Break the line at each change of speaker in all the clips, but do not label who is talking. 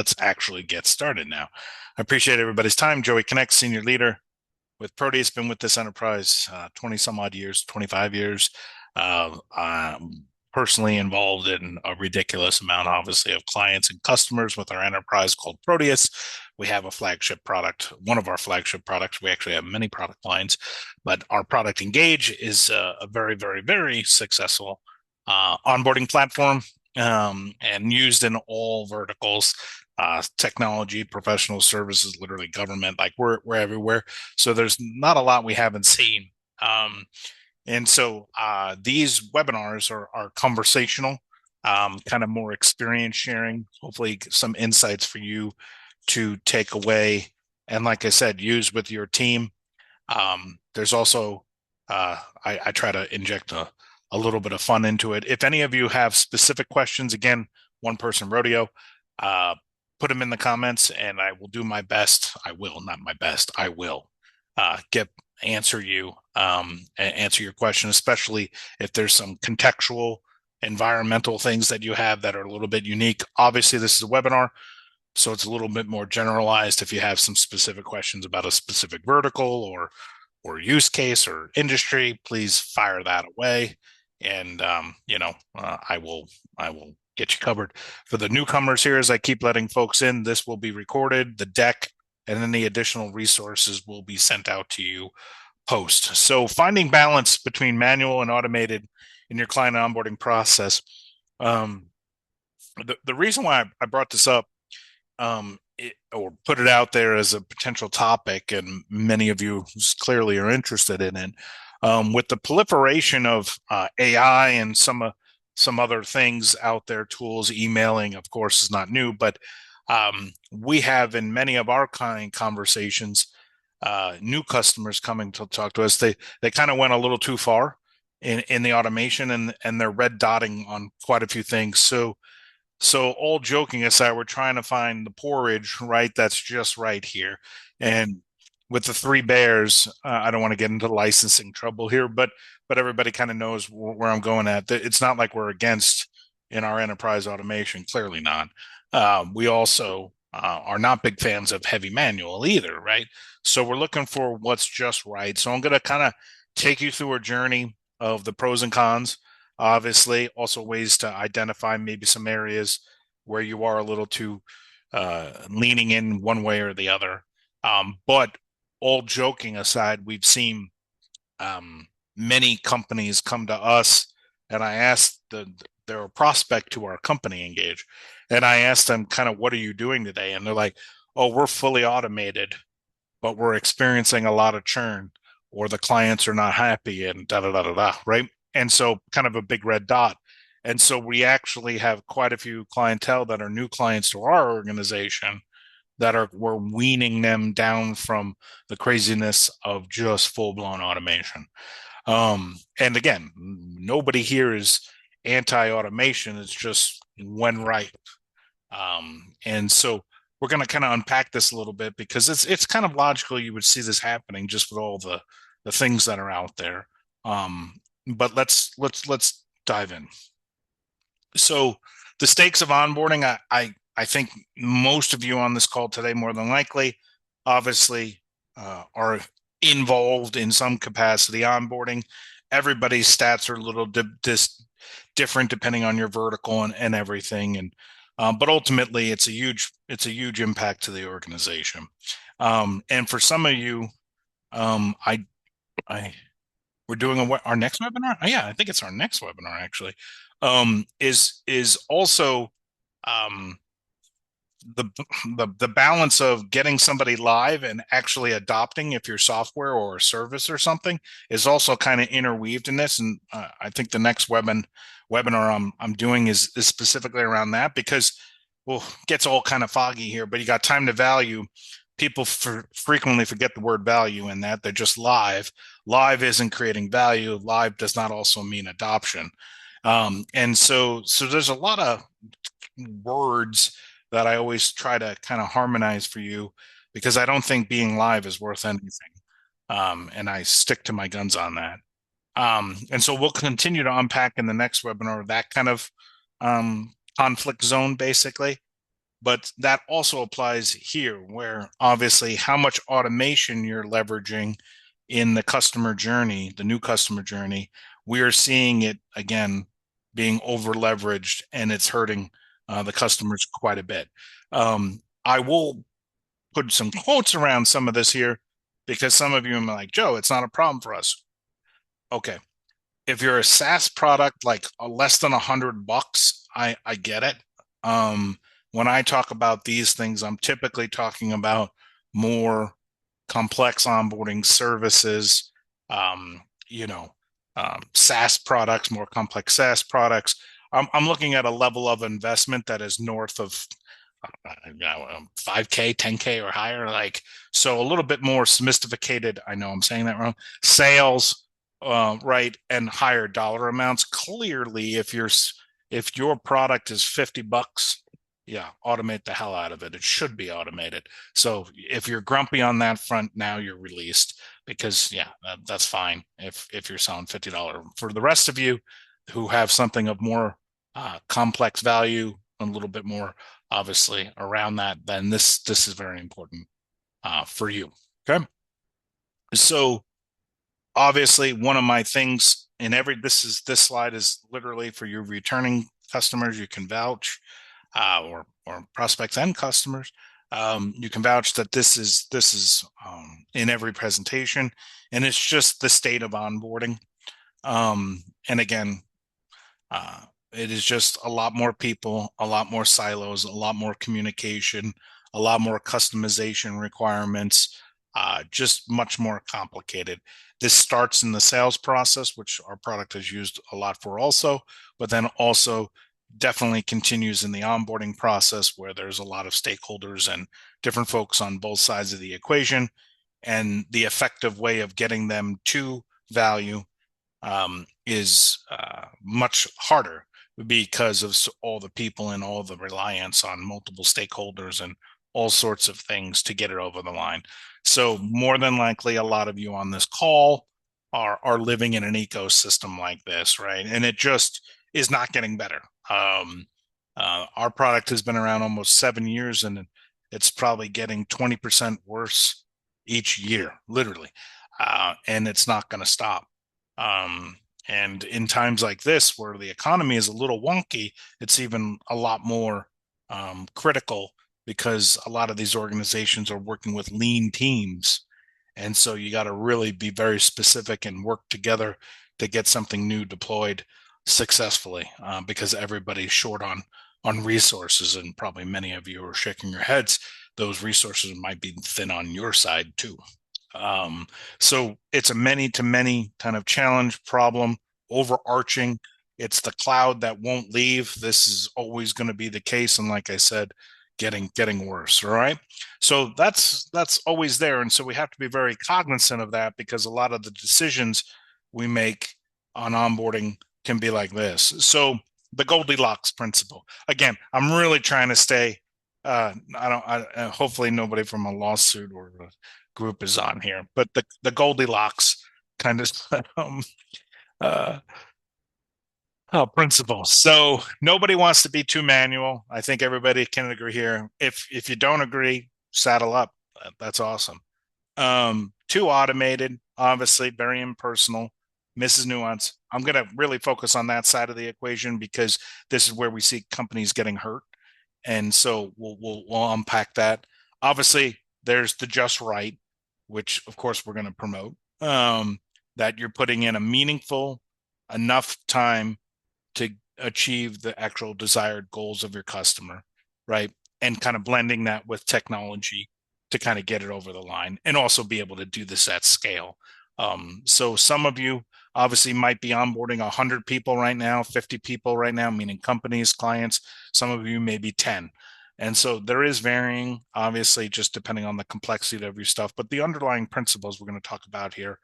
let's actually get started now. I appreciate everybody's time. Joey Connect, senior leader with Proteus, been with this enterprise 20 some odd years, 25 years. I'm personally involved in a ridiculous amount, obviously, of clients and customers with our enterprise called Proteus. We have a flagship product, one of our flagship products. We actually have many product lines, but our product Engage is a very, very, very successful onboarding platform and used in all verticals. Technology, professional services, literally government, like we're everywhere. So there's not a lot we haven't seen. And so these webinars are conversational, kind of more experience sharing, hopefully some insights for you to take away. And like I said, use with your team. There's also, I try to inject a little bit of fun into it. If any of you have specific questions, again, one person rodeo, put them in the comments and I will do my best. I will, not my best. I will get answer you, answer your question, especially if there's some contextual environmental things that you have that are a little bit unique. Obviously, this is a webinar, so it's a little bit more generalized. If you have some specific questions about a specific vertical or use case or industry, please fire that away. And I will get you covered. For the newcomers here, as I keep letting folks in, this will be recorded, the deck, and then the additional resources will be sent out to you post. So finding balance between manual and automated in your client onboarding process. The reason why I brought this up or put it out there as a potential topic, and many of you clearly are interested in it, with the proliferation of AI and some other things out there, tools, emailing, of course, is not new, but we have in many of our kind conversations, new customers coming to talk to us. They kind of went a little too far in the automation and they're red dotting on quite a few things. So all joking aside, we're trying to find the porridge, right? That's just right here. And with the three bears, I don't want to get into licensing trouble here, but everybody kind of knows where I'm going at. It's not like we're against in our enterprise automation, clearly not. We also are not big fans of heavy manual either, right? So we're looking for what's just right. So I'm going to kind of take you through a journey of the pros and cons, obviously, also ways to identify maybe some areas where you are a little too leaning in one way or the other. But all joking aside, we've seen many companies come to us, and I asked they're a prospect to our company Engage, and I asked them kind of, what are you doing today? And they're like, oh, we're fully automated, but we're experiencing a lot of churn, or the clients are not happy, and da da da da da, right? And so kind of a big red dot. And so we actually have quite a few clientele that are new clients to our organization that we're weaning them down from the craziness of just full-blown automation. And again, nobody here is anti-automation. It's just when right. And so we're going to kind of unpack this a little bit because it's kind of logical you would see this happening just with all the things that are out there. But let's dive in. So the stakes of onboarding, I think most of you on this call today, more than likely, obviously are involved in some capacity onboarding. Everybody's stats are a little different depending on your vertical and everything. And but ultimately, it's a huge impact to the organization. And for some of you, I we're doing our next webinar. Oh, yeah, I think it's our next webinar actually. Is also the balance of getting somebody live and actually adopting, if your software or a service or something, is also kind of interweaved in this. And I think the next webinar I'm doing is specifically around that, because well, it gets all kind of foggy here, but you got time to value. People frequently forget the word value in that. They're just live. Live isn't creating value. Live does not also mean adoption. And so there's a lot of words that I always try to kind of harmonize for you, because I don't think being live is worth anything. And I stick to my guns on that. And so we'll continue to unpack in the next webinar that kind of conflict zone, basically. But that also applies here, where obviously how much automation you're leveraging in the customer journey, the new customer journey, we are seeing it again being over leveraged, and it's hurting the customers quite a bit. I will put some quotes around some of this here because some of you are like, Joe, it's not a problem for us. Okay. If you're a SaaS product, like less than $100, I get it. Um, when I talk about these things, I'm typically talking about more complex onboarding services, um, you know, SaaS products, more complex SaaS products. I'm looking at a level of investment that is north of 5K, 10K or higher. Like, so a little bit more sophisticated. I know I'm saying that wrong. Sales, right, and higher dollar amounts. Clearly, if your product is $50, yeah, automate the hell out of it. It should be automated. So if you're grumpy on that front, now you're released because yeah, that's fine if you're selling $50. For the rest of you who have something of more complex value, a little bit more obviously around that, then this is very important for you. Okay, so obviously one of my things in every this slide is literally for your returning customers. You can vouch or prospects and customers. You can vouch that this is in every presentation, and it's just the state of onboarding. And again, uh, it is just a lot more people, a lot more silos, a lot more communication, a lot more customization requirements, just much more complicated. This starts in the sales process, which our product is used a lot for also, but then also definitely continues in the onboarding process where there's a lot of stakeholders and different folks on both sides of the equation. And the effective way of getting them to value is much harder because of all the people and all the reliance on multiple stakeholders and all sorts of things to get it over the line. So more than likely, a lot of you on this call are living in an ecosystem like this, right? And it just is not getting better. Our product has been around almost 7 years, and it's probably getting 20% worse each year, literally, and it's not going to stop. Um, and in times like this, where the economy is a little wonky, it's even a lot more critical because a lot of these organizations are working with lean teams. And so you got to really be very specific and work together to get something new deployed successfully because everybody's short on resources. And probably many of you are shaking your heads. Those resources might be thin on your side too. Um, so it's a many to many kind of challenge problem, overarching. It's the cloud that won't leave. This is always going to be the case. And like I said, getting worse. All right. So that's always there. And so we have to be very cognizant of that because a lot of the decisions we make on onboarding can be like this. So the Goldilocks principle. Again, I'm really trying to stay hopefully nobody from a lawsuit or a group is on here, but the Goldilocks kind of uh, principle. So nobody wants to be too manual. I think everybody can agree here. If you don't agree, saddle up. That's awesome. Too automated, obviously very impersonal, misses nuance. I'm going to really focus on that side of the equation because this is where we see companies getting hurt, and so we'll unpack that. Obviously, there's the just right, which of course we're going to promote. That you're putting in a meaningful enough time to achieve the actual desired goals of your customer, right? And kind of blending that with technology to kind of get it over the line and also be able to do this at scale. So some of you obviously might be onboarding 100 people right now, 50 people right now, meaning companies, clients. Some of you may be 10. And so there is varying, obviously, just depending on the complexity of your stuff. But the underlying principles we're going to talk about here,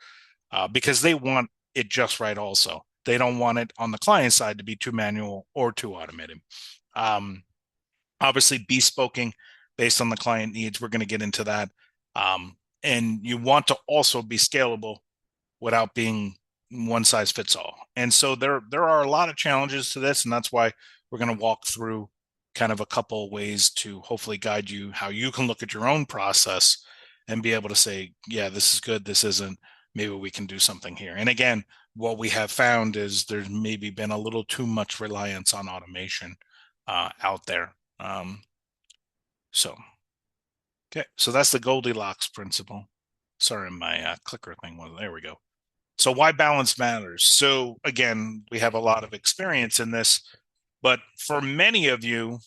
because they want it just right also. They don't want it on the client side to be too manual or too automated. Obviously, bespoking based on the client needs. We're going to get into that. And you want to also be scalable without being one size fits all. And so there are a lot of challenges to this, and that's why we're going to walk through kind of a couple ways to hopefully guide you how you can look at your own process and be able to say, yeah, this is good, this isn't, maybe we can do something here. And again, what we have found is there's maybe been a little too much reliance on automation out there. Okay, so that's the Goldilocks principle. Sorry, my clicker thing was, there we go. So why balance matters. So again, we have a lot of experience in this, but for many of you,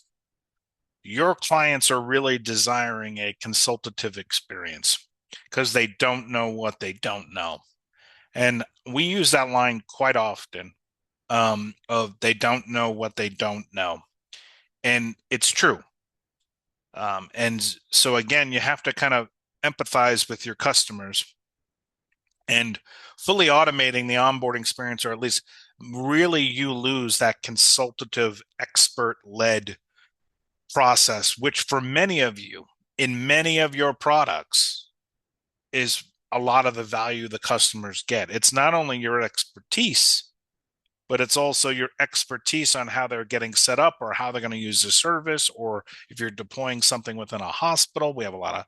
your clients are really desiring a consultative experience because they don't know what they don't know. And we use that line quite often of they don't know what they don't know. And it's true. And so again, you have to kind of empathize with your customers, and fully automating the onboarding experience, or at least really you lose that consultative expert led process, which for many of you in many of your products is a lot of the value the customers get. It's not only your expertise, but it's also your expertise on how they're getting set up or how they're going to use the service. Or if you're deploying something within a hospital, we have a lot of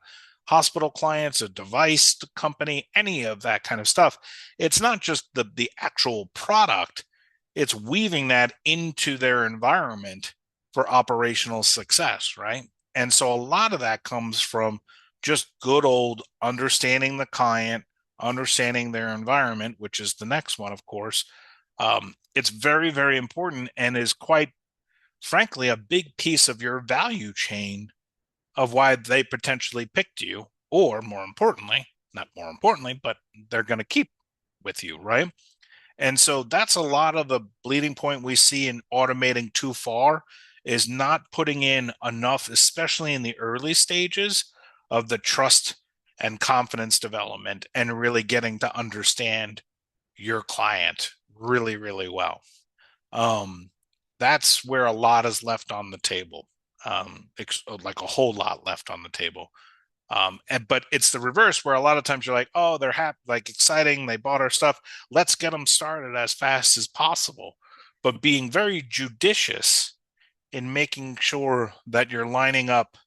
hospital clients, a device company, any of that kind of stuff. It's not just the actual product, it's weaving that into their environment for operational success, right? And so a lot of that comes from just good old understanding the client, understanding their environment, which is the next one, of course. It's very, very important and is quite frankly a big piece of your value chain of why they potentially picked you, or more importantly, not more importantly, but they're going to keep with you, right? And so that's a lot of the bleeding point we see in automating too far, is not putting in enough, especially in the early stages of the trust and confidence development and really getting to understand your client really, really well. That's where a lot is left on the table, like a whole lot left on the table. But it's the reverse, where a lot of times you're like, oh, they're happy, like exciting, they bought our stuff, let's get them started as fast as possible. But being very judicious in making sure that you're lining up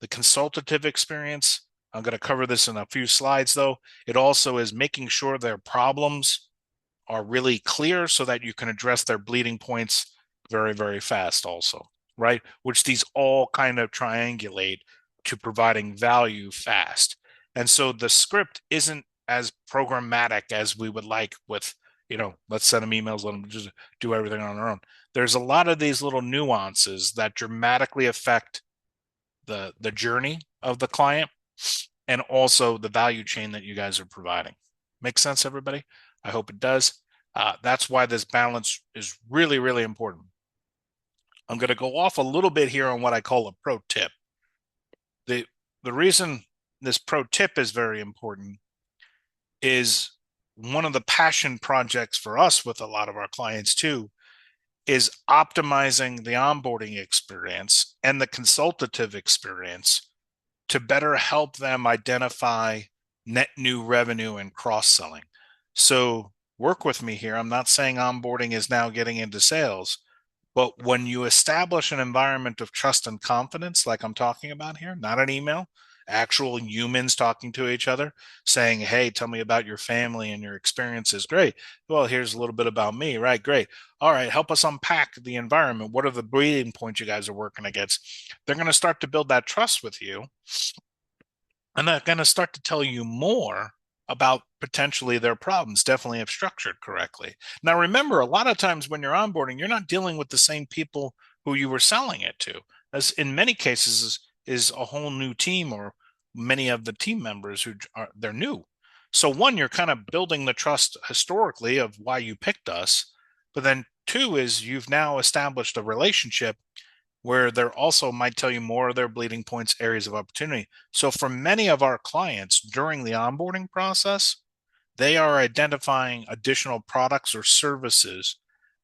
the consultative experience. I'm going to cover this in a few slides, though. It also is making sure their problems are really clear so that you can address their bleeding points very, very fast also, right? Which these all kind of triangulate to providing value fast. And so the script isn't as programmatic as we would like with, let's send them emails, let them just do everything on their own. There's a lot of these little nuances that dramatically affect the journey of the client and also the value chain that you guys are providing. Make sense, everybody? I hope it does. That's why this balance is really, really important. I'm going to go off a little bit here on what I call a pro tip. The reason this pro tip is very important is one of the passion projects for us with a lot of our clients too is optimizing the onboarding experience and the consultative experience to better help them identify net new revenue and cross-selling. So work with me here. I'm not saying onboarding is now getting into sales, but when you establish an environment of trust and confidence, like I'm talking about here, not an email, actual humans talking to each other, saying, hey, tell me about your family and your experiences. Great. Well, here's a little bit about me. Right. Great. All right. Help us unpack the environment. What are the breathing points you guys are working against? They're going to start to build that trust with you. And they're going to start to tell you more about potentially their problems, definitely if structured correctly. Now, remember, a lot of times when you're onboarding, you're not dealing with the same people who you were selling it to. As in many cases is a whole new team, or many of the team members they're new. So one, you're kind of building the trust historically of why you picked us. But then two is you've now established a relationship where they're also might tell you more of their bleeding points, areas of opportunity. So for many of our clients during the onboarding process, they are identifying additional products or services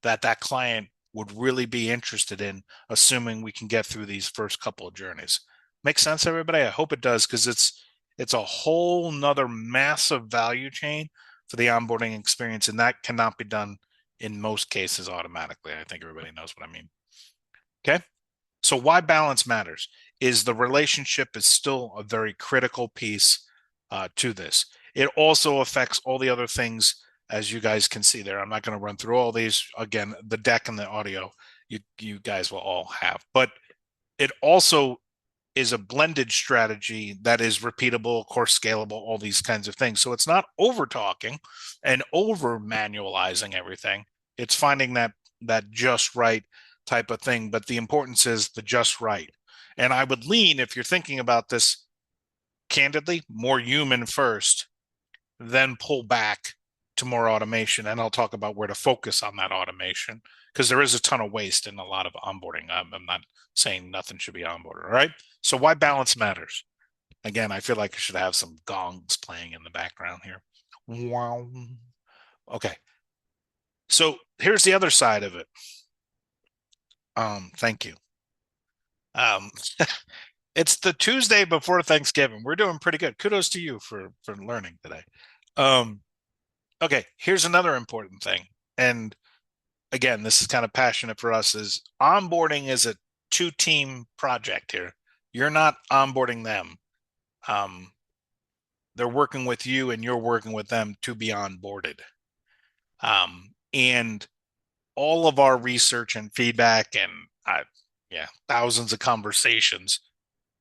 that client would really be interested in, assuming we can get through these first couple of journeys. Make sense, everybody? I hope it does, because it's a whole nother massive value chain for the onboarding experience, and that cannot be done in most cases automatically. I think everybody knows what I mean. Okay. So why balance matters is the relationship is still a very critical piece to this. It also affects all the other things, as you guys can see there. I'm not going to run through all these again. The deck and the audio, you guys will all have, but it also is a blended strategy that is repeatable, of course, scalable, all these kinds of things. So it's not over talking and over manualizing everything. It's finding that just right type of thing. But the importance is the just right. And I would lean, if you're thinking about this candidly, more human first, then pull back to more automation. And I'll talk about where to focus on that automation because there is a ton of waste in a lot of onboarding. I'm not saying nothing should be onboarded. All right. So why balance matters? Again, I feel like I should have some gongs playing in the background here. Wow. Okay. So here's the other side of it. Thank you. Um, it's the Tuesday before Thanksgiving. We're doing pretty good. Kudos to you for learning today. Um, okay, here's another important thing. And again, this is kind of passionate for us is onboarding is a two-team project here. You're not onboarding them. Um, they're working with you and you're working with them to be onboarded. And all of our research and feedback and yeah, thousands of conversations.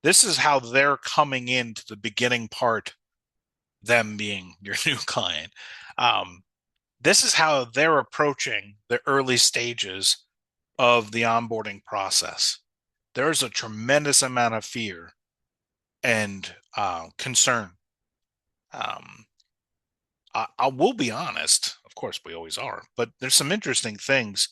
This is how they're coming into the beginning part, them being your new client. Um, this is how they're approaching the early stages of the onboarding process. There's a tremendous amount of fear and concern. Um, I will be honest, of course, we always are, but there's some interesting things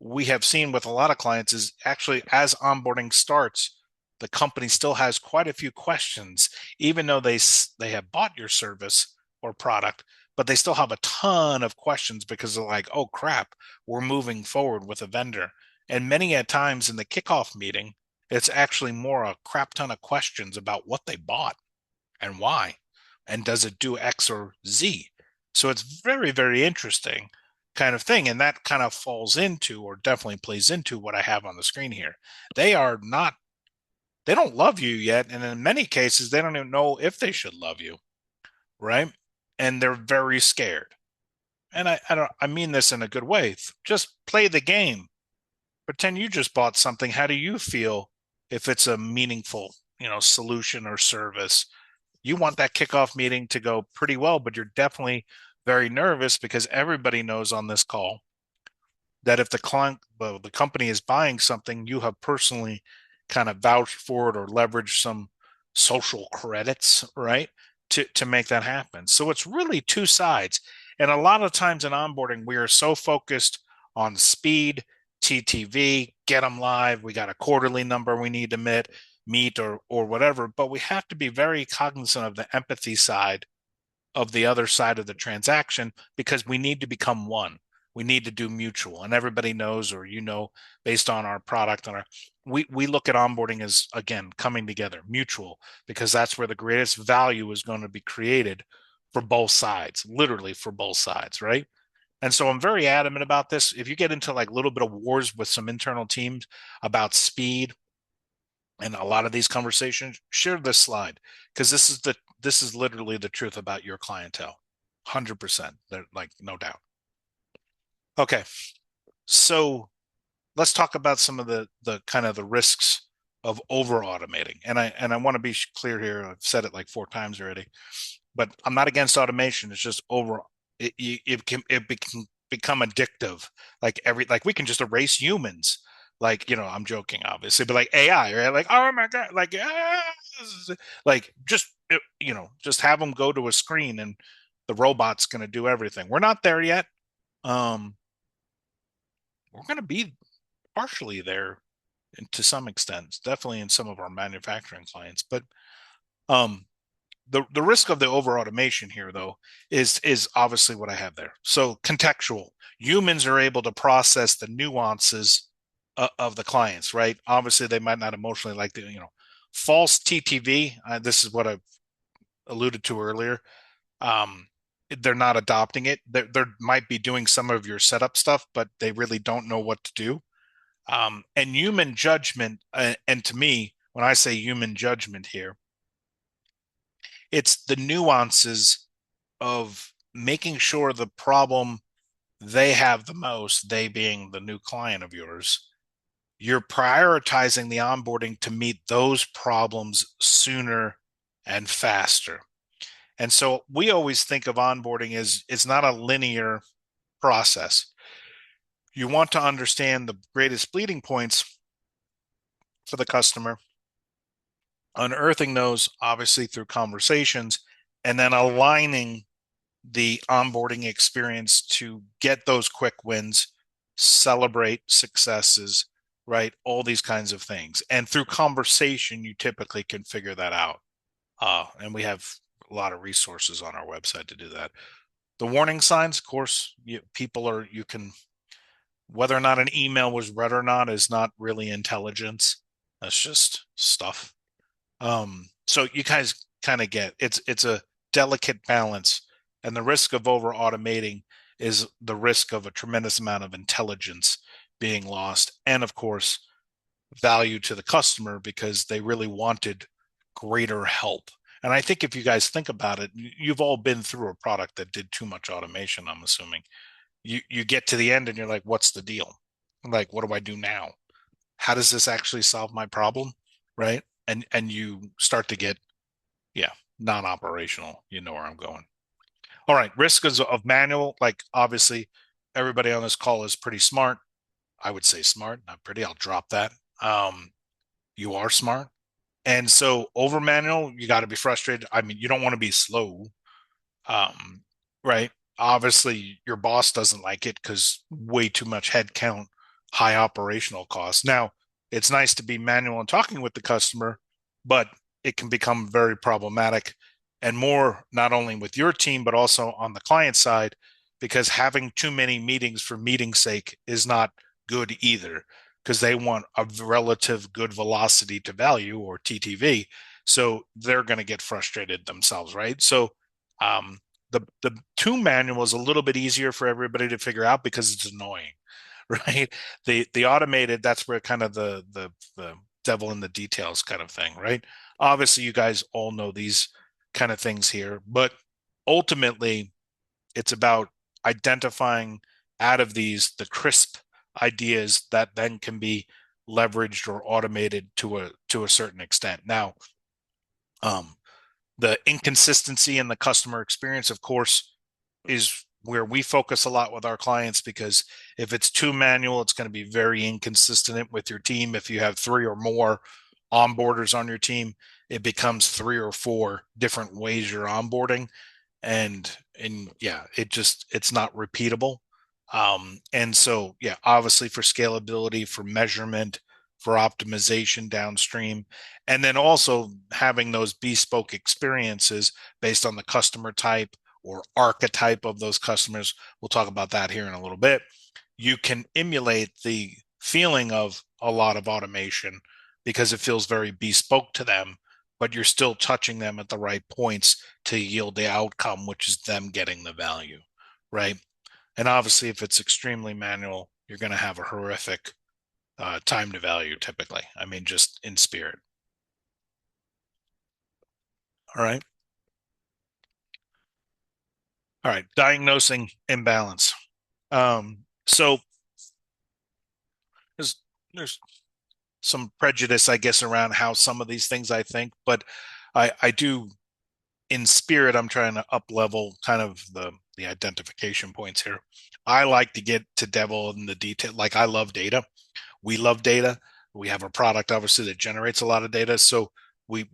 we have seen with a lot of clients is actually as onboarding starts, the company still has quite a few questions, even though they have bought your service or product, but they still have a ton of questions because they're like, oh crap, we're moving forward with a vendor. And many at times in the kickoff meeting, it's actually more a crap ton of questions about what they bought and why, and does it do X or Z? So it's very, very interesting kind of thing. And that kind of falls into, or definitely plays into what I have on the screen here. They are not, they don't love you yet. And in many cases, they don't even know if they should love you. Right. And they're very scared. And I mean this in a good way. Just play the game. Pretend you just bought something. How do you feel if it's a meaningful, solution or service? You want that kickoff meeting to go pretty well, but you're definitely very nervous because everybody knows on this call that if the client, well, the company is buying something, you have personally kind of vouched for it or leveraged some social credits, right? To make that happen. So it's really two sides. And a lot of times in onboarding, we are so focused on speed, TTV, get them live. We got a quarterly number we need to meet or whatever, but we have to be very cognizant of the empathy side of the other side of the transaction because we need to become one. We need to do mutual, and everybody knows, or based on our product and we look at onboarding as again coming together, mutual, because that's where the greatest value is going to be created for both sides, literally for both sides, right? And so I'm very adamant about this. If you get into like a little bit of wars with some internal teams about speed and a lot of these conversations, share this slide because this is literally the truth about your clientele. 100%. They're like no doubt. Okay. So let's talk about some of the kind of the risks of over automating. And I want to be clear here. I've said it like 4 times already, but I'm not against automation. It's just over it can become addictive. Like we can just erase humans. Like, I'm joking, obviously, but like AI, right? Like, oh my God, like just have them go to a screen and the robot's going to do everything. We're not there yet. Um, we're going to be partially there to some extent, definitely in some of our manufacturing clients. But um, the risk of the over automation here, though, is obviously what I have there. So contextual, humans are able to process the nuances of the clients, right? Obviously, they might not emotionally like the false TTV. This is what I alluded to earlier. Um, they're not adopting it. They might be doing some of your setup stuff, but they really don't know what to do. And human judgment, and to me, when I say human judgment here, it's the nuances of making sure the problem they have the most, they being the new client of yours, you're prioritizing the onboarding to meet those problems sooner and faster. And so we always think of onboarding as it's not a linear process. You want to understand the greatest bleeding points for the customer, unearthing those obviously through conversations, and then aligning the onboarding experience to get those quick wins, celebrate successes, right? All these kinds of things. And through conversation, you typically can figure that out. And we have a lot of resources on our website to do that. The warning signs, of course, people are, you can, whether or not an email was read or not is not really intelligence. That's just stuff. So you guys kind of get it's a delicate balance, and the risk of over automating is the risk of a tremendous amount of intelligence being lost, and of course, value to the customer because they really wanted greater help. And I think if you guys think about it, you've all been through a product that did too much automation, I'm assuming. You get to the end and you're like, what's the deal? Like, what do I do now? How does this actually solve my problem? Right. And you start to get, yeah, non-operational. You know where I'm going. All right. Risk is of manual. Like obviously everybody on this call is pretty smart. I would say smart, not pretty. I'll drop that. You are smart. And so over manual, you got to be frustrated. I mean, you don't want to be slow, um, right? Obviously, your boss doesn't like it because way too much headcount, high operational costs. Now, it's nice to be manual and talking with the customer, but it can become very problematic and more not only with your team, but also on the client side, because having too many meetings for meeting's sake is not good either, because they want a relative good velocity to value or TTV. So they're going to get frustrated themselves, right? So, the two manual is a little bit easier for everybody to figure out because it's annoying, right? The automated, that's where kind of the devil in the details kind of thing, right? Obviously, you guys all know these kind of things here, but ultimately, it's about identifying out of these the crisp ideas that then can be leveraged or automated to a certain extent. Now, um, the inconsistency in the customer experience, of course, is where we focus a lot with our clients because if it's too manual, it's going to be very inconsistent with your team. If you have three or more onboarders on your team, it becomes three or four different ways you're onboarding. And yeah, it's not repeatable. And so yeah, obviously for scalability, for measurement, for optimization downstream, and then also having those bespoke experiences based on the customer type or archetype of those customers. We'll talk about that here in a little bit. You can emulate the feeling of a lot of automation because it feels very bespoke to them, but you're still touching them at the right points to yield the outcome, which is them getting the value, right? And obviously, if it's extremely manual, you're going to have a horrific time to value typically. I mean, just in spirit. All right. All right. Diagnosing imbalance. So there's some prejudice, I guess, around how some of these things I think, but I do in spirit, I'm trying to up level kind of the identification points here. I like to get to devil in the detail. Like I love data. We love data. We have a product obviously that generates a lot of data. So we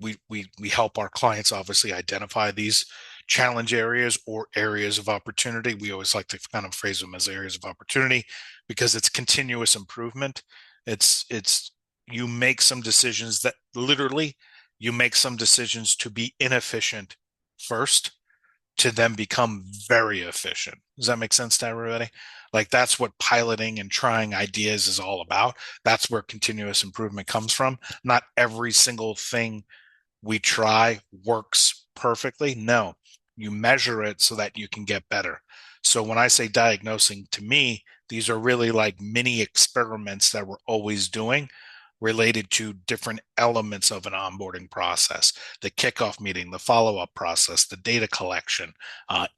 help our clients obviously identify these challenge areas or areas of opportunity. We always like to kind of phrase them as areas of opportunity because it's continuous improvement. It's you make some decisions that literally you make some decisions to be inefficient first to then become very efficient. Does that make sense to everybody? Like that's what piloting and trying ideas is all about. That's where continuous improvement comes from. Not every single thing we try works perfectly. No, you measure it so that you can get better. So when I say diagnosing, to me, These are really like mini experiments that we're always doing related to different elements of an onboarding process, the kickoff meeting, the follow-up process, the data collection,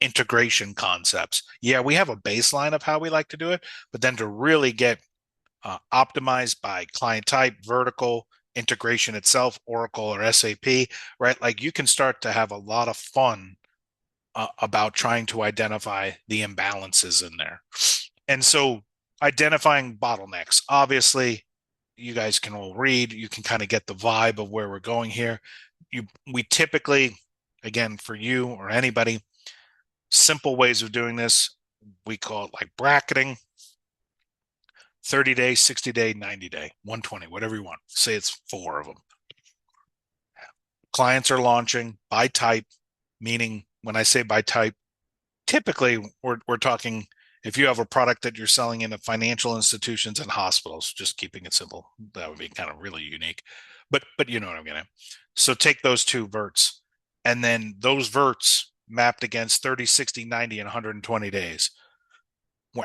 integration concepts. Yeah, we have a baseline of how we like to do it, but then to really get optimized by client type, vertical, integration itself, Oracle or SAP, right? Like you can start to have a lot of fun about trying to identify the imbalances in there. And so identifying bottlenecks, obviously, you guys can all read, you can kind of get the vibe of where we're going here. We typically, again, for you or anybody, simple ways of doing this, we call it like bracketing, 30 day, 60 day, 90 day, 120, whatever you want. Say it's 4 of them. Clients are launching by type, meaning when I say by type, typically we're talking if you have a product that you're selling into financial institutions and hospitals, just keeping it simple, that would be kind of really unique. But you know what I'm getting at. So take those 2 verts, and then those verts mapped against 30, 60, 90, and 120 days.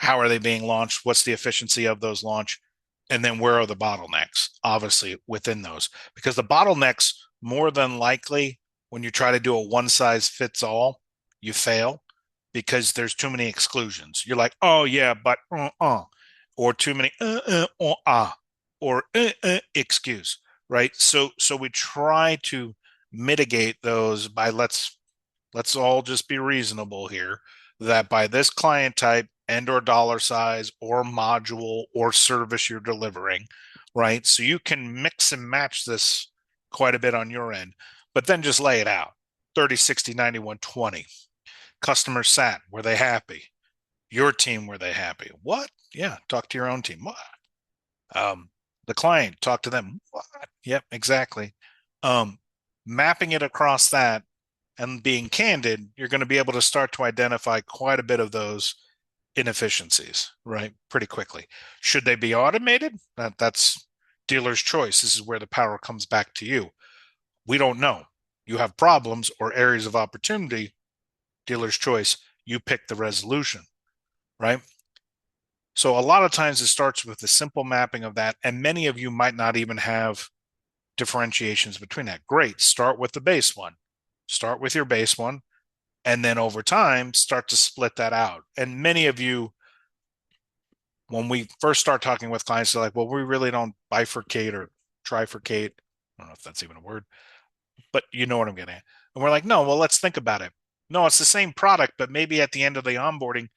How are they being launched? What's the efficiency of those launch? And then where are the bottlenecks? Obviously within those, because the bottlenecks more than likely, when you try to do a one size fits all, you fail because there's too many exclusions. You're like, oh yeah, but or too many or excuse, right? So we try to mitigate those by let's all just be reasonable here, that by this client type and or dollar size or module or service you're delivering, right? So you can mix and match this quite a bit on your end, but then just lay it out. 30, 60, 90, 120. Customer sat, were they happy? Your team, were they happy? What? Yeah, talk to your own team. What? Um, the client, talk to them. What? Yep, exactly. Um, Mapping it across that and being candid, you're going to be able to start to identify quite a bit of those inefficiencies, right? Pretty quickly. Should they be automated? That's dealer's choice. This is where the power comes back to you. We don't know. You have problems or areas of opportunity, dealer's choice. You pick the resolution, right? So a lot of times it starts with the simple mapping of that. And many of you might not even have differentiations between that. Great. Start with the base one. Start with your base one. And then over time, start to split that out. And many of you, when we first start talking with clients, they're like, well, we really don't bifurcate or trifurcate. I don't know if that's even a word, but you know what I'm getting at. And we're like, no, well, let's think about it. No, it's the same product, but maybe at the end of the onboarding,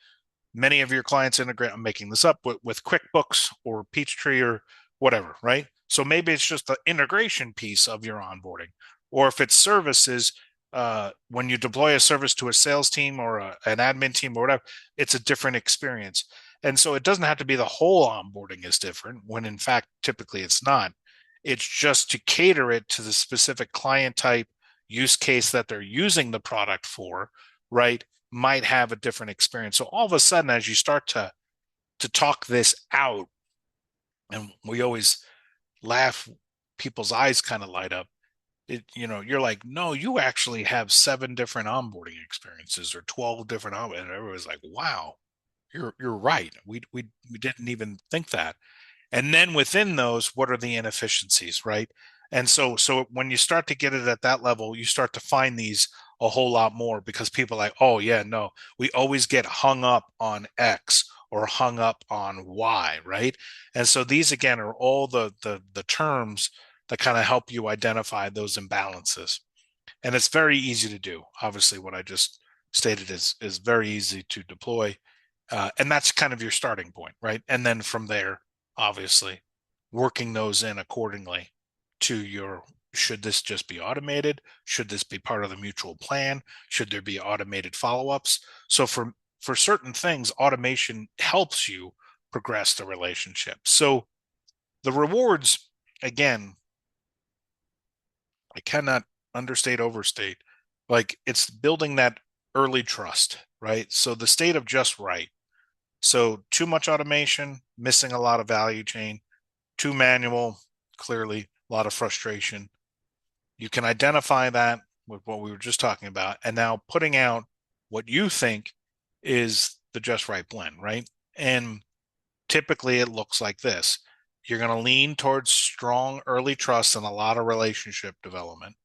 many of your clients integrate, I'm making this up, with QuickBooks or Peachtree or whatever, right? So maybe it's just the integration piece of your onboarding. Or if it's services, when you deploy a service to a sales team or an admin team or whatever, it's a different experience. And so it doesn't have to be the whole onboarding is different, when in fact, typically it's not. It's just to cater it to the specific client type, use case that they're using the product for, right? Might have a different experience. So all of a sudden, as you start to talk this out, and we always laugh, people's eyes kind of light up. You're like, no, you actually have 7 different onboarding experiences or 12 different and everybody's like, wow, you're right. We didn't even think that. And then within those, what are the inefficiencies, right? And so when you start to get it at that level, you start to find these a whole lot more, because people are like, oh yeah, no, we always get hung up on X or hung up on Y, right? And so these again are all the terms that kind of help you identify those imbalances. And it's very easy to do. Obviously, what I just stated is very easy to deploy. And that's kind of your starting point, right? And then from there, obviously, working those in accordingly to your, should this just be automated? Should this be part of the mutual plan? Should there be automated follow-ups? So for certain things, automation helps you progress the relationship. So the rewards, again, I cannot understate, overstate. Like, it's building that early trust, right? So the state of just right. So too much automation, missing a lot of value chain, too manual, clearly a lot of frustration. You can identify that with what we were just talking about, and now putting out what you think is the just right blend, right? And typically it looks like this. You're going to lean towards strong early trust and a lot of relationship development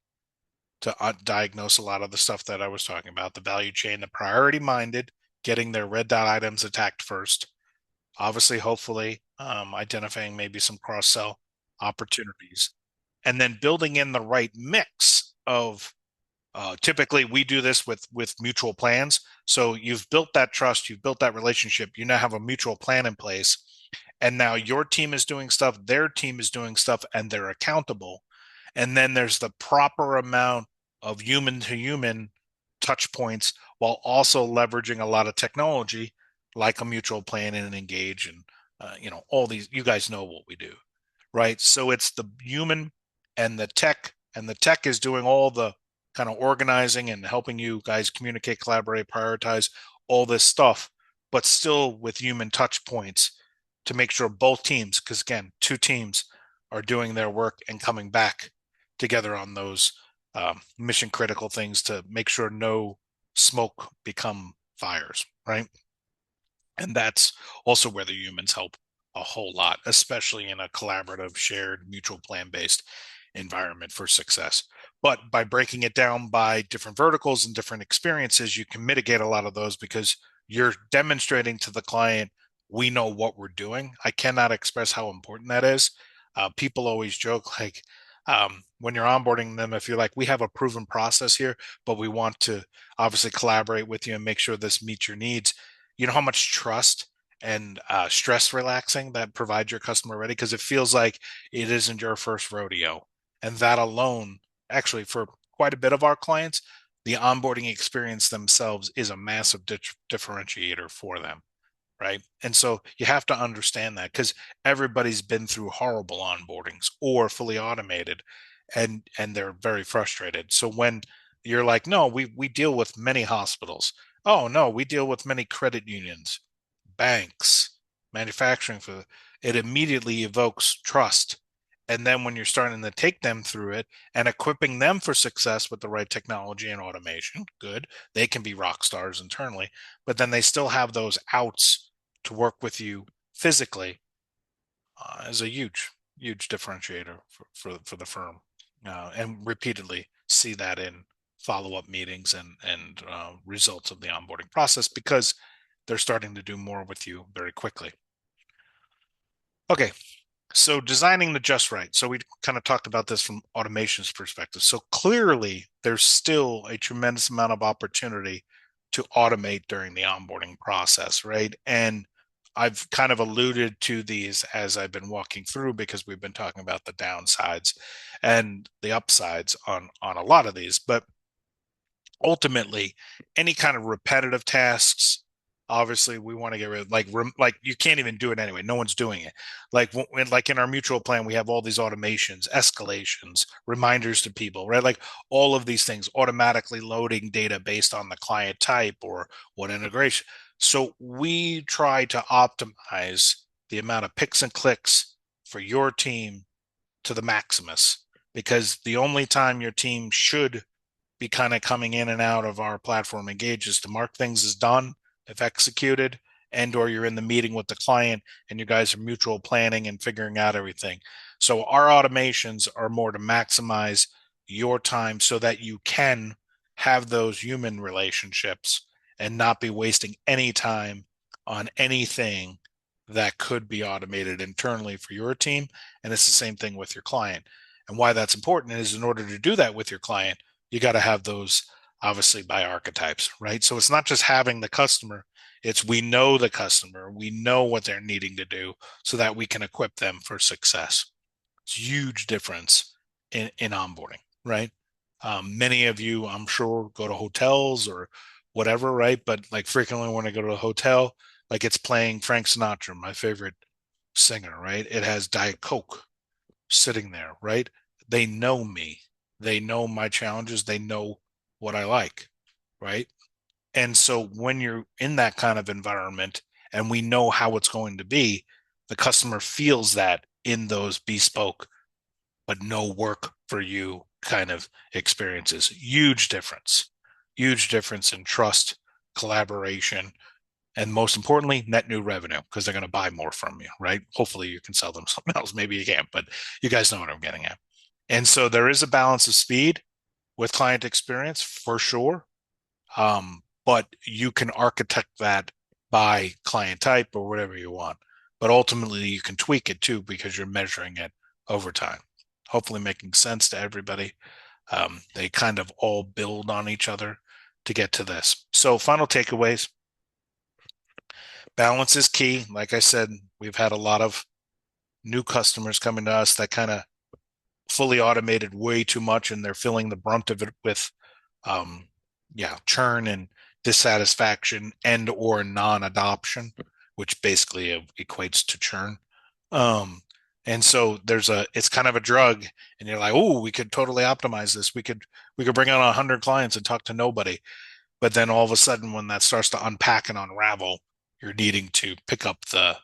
to diagnose a lot of the stuff that I was talking about, the value chain, the priority minded, getting their red dot items attacked first. Obviously, hopefully, identifying maybe some cross sell opportunities, and then building in the right mix of typically we do this with mutual plans. So you've built that trust, you've built that relationship, you now have a mutual plan in place, and now your team is doing stuff, their team is doing stuff, and they're accountable. And then there's the proper amount of human to human touch points while also leveraging a lot of technology like a mutual plan and engage and all these. You guys know what we do, right? So it's the human and the tech is doing all the kind of organizing and helping you guys communicate, collaborate, prioritize all this stuff, but still with human touch points to make sure both teams, because again, two teams are doing their work and coming back together on those mission critical things to make sure no smoke become fires, right? And that's also where the humans help a whole lot, especially in a collaborative, shared, mutual plan based environment for success. But by breaking it down by different verticals and different experiences, you can mitigate a lot of those because you're demonstrating to the client, we know what we're doing. I cannot express how important that is. People always joke like, when you're onboarding them, if you're like, we have a proven process here, but we want to obviously collaborate with you and make sure this meets your needs. You know how much trust and stress relaxing that provides your customer already, because it feels like it isn't your first rodeo. And that alone, actually, for quite a bit of our clients, the onboarding experience themselves is a massive differentiator for them, right? And so you have to understand that because everybody's been through horrible onboardings or fully automated, and they're very frustrated. So when you're like, no, we deal with many hospitals. Oh no, we deal with many credit unions, banks, manufacturing, for it immediately evokes trust. And then when you're starting to take them through it and equipping them for success with the right technology and automation, good, they can be rock stars internally, but then they still have those outs to work with you physically is a huge differentiator for the firm, and repeatedly see that in follow-up meetings and results of the onboarding process because they're starting to do more with you very quickly. Okay, so designing the just right. So we kind of talked about this from automation's perspective. So clearly there's still a tremendous amount of opportunity to automate during the onboarding process, right? And I've kind of alluded to these as I've been walking through because we've been talking about the downsides and the upsides on a lot of these. But ultimately, any kind of repetitive tasks, obviously we want to get rid of, like you can't even do it anyway, no one's doing it. Like in our mutual plan we have all these automations, escalations, reminders to people, right? Like all of these things automatically loading data based on the client type or what integration. So we try to optimize the amount of picks and clicks for your team to the maximus, because the only time your team should be kind of coming in and out of our platform engages to mark things as done if executed, and or you're in the meeting with the client and you guys are mutual planning and figuring out everything. So our automations are more to maximize your time so that you can have those human relationships and not be wasting any time on anything that could be automated internally for your team. And it's the same thing with your client. And why that's important is in order to do that with your client, you got to have those obviously by archetypes, right? So it's not just having the customer, it's we know the customer, we know what they're needing to do so that we can equip them for success. It's a huge difference in onboarding, right? Many of you, I'm sure, go to hotels or whatever, right? But like frequently when I go to a hotel, like it's playing Frank Sinatra, my favorite singer, right? It has Diet Coke sitting there, right? They know me. They know my challenges. They know what I like, right? And so when you're in that kind of environment and we know how it's going to be, the customer feels that in those bespoke, but no work for you kind of experiences. Huge difference in trust, collaboration, And most importantly, net new revenue, because they're going to buy more from you, right? Hopefully you can sell them something else. Maybe you can't, but you guys know what I'm getting at. And so there is a balance of speed with client experience for sure. But you can architect that by client type or whatever you want. But ultimately, you can tweak it too because you're measuring it over time. Hopefully, making sense to everybody. They kind of all build on each other to get to this. So, final takeaways: balance is key. Like I said, we've had a lot of new customers coming to us that kind of fully automated way too much, and they're feeling the brunt of it with um, churn and dissatisfaction and or non-adoption, which basically equates to churn. Um, and so it's kind of a drug, and you're like, oh, we could totally optimize this. We could bring on 100 clients and talk to nobody. But then all of a sudden, when that starts to unpack and unravel, you're needing to pick up the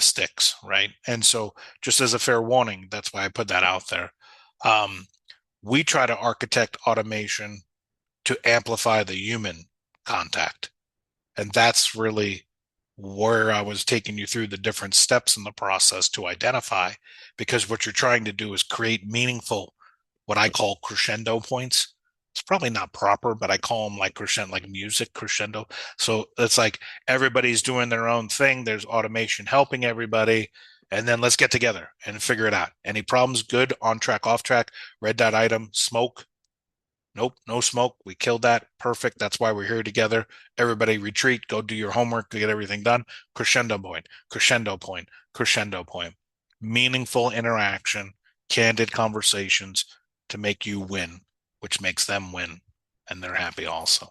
sticks, right? And so, just as a fair warning, that's why I put that out there. Um, we try to architect automation to amplify the human contact. And that's really where I was taking you through the different steps in the process to identify, because what you're trying to do is create meaningful, what I call crescendo points. It's probably not proper, but I call them like crescendo, like music crescendo. So it's like everybody's doing their own thing. There's automation helping everybody. And then let's get together and figure it out. Any problems? Good. On track, off track. Red dot item. Smoke. Nope, no smoke. We killed that. Perfect. That's why we're here together. Everybody retreat, go do your homework, get everything done. Crescendo point, crescendo point, crescendo point. Meaningful interaction, candid conversations to make you win, which makes them win, and they're happy also.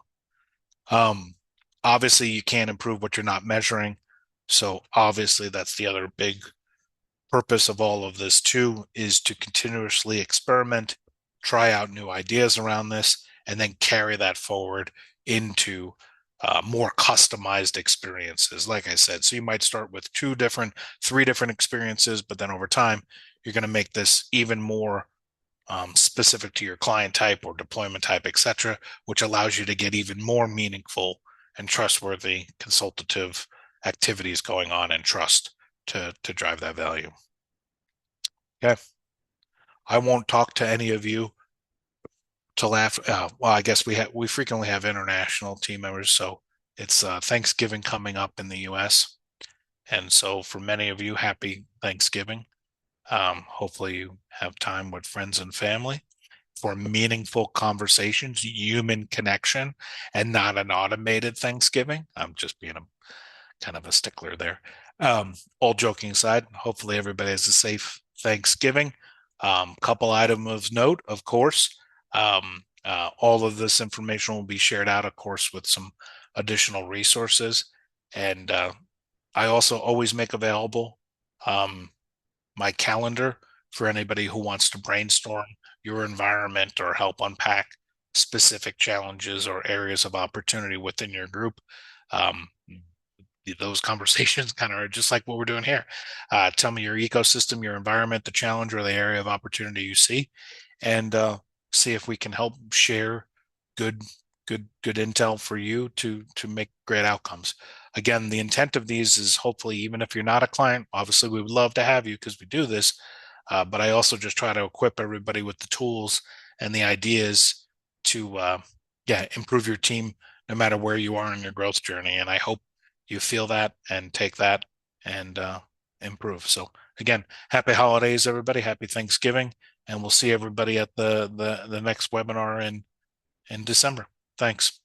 Um, Obviously, you can't improve what you're not measuring. So obviously, that's the other big purpose of all of this too, is to continuously experiment, try out new ideas around this, and then carry that forward into more customized experiences. Like I said, so you might start with three different experiences, but then over time, you're going to make this even more specific to your client type or deployment type, etc., which allows you to get even more meaningful and trustworthy consultative activities going on and trust to drive that value. Okay. I won't talk to any of you till after. Well, I guess we frequently have international team members, so it's Thanksgiving coming up in the U.S. And so for many of you, happy Thanksgiving. Hopefully you have time with friends and family for meaningful conversations, human connection, and not an automated Thanksgiving. I'm just being a kind of a stickler there. All joking aside, hopefully everybody has a safe Thanksgiving. Couple item of note, of course. All of this information will be shared out, of course, with some additional resources. And I also always make available my calendar for anybody who wants to brainstorm your environment or help unpack specific challenges or areas of opportunity within your group. Um, those conversations kind of are just like what we're doing here. Tell me your ecosystem, your environment, the challenge, or the area of opportunity you see, and see if we can help share good, good intel for you to make great outcomes. Again, the intent of these is hopefully, even if you're not a client, obviously we would love to have you because we do this. But I also just try to equip everybody with the tools and the ideas to, improve your team no matter where you are in your growth journey. And I hope you feel that and take that and improve. So again, happy holidays, everybody. Happy Thanksgiving, and we'll see everybody at the next webinar in December. Thanks.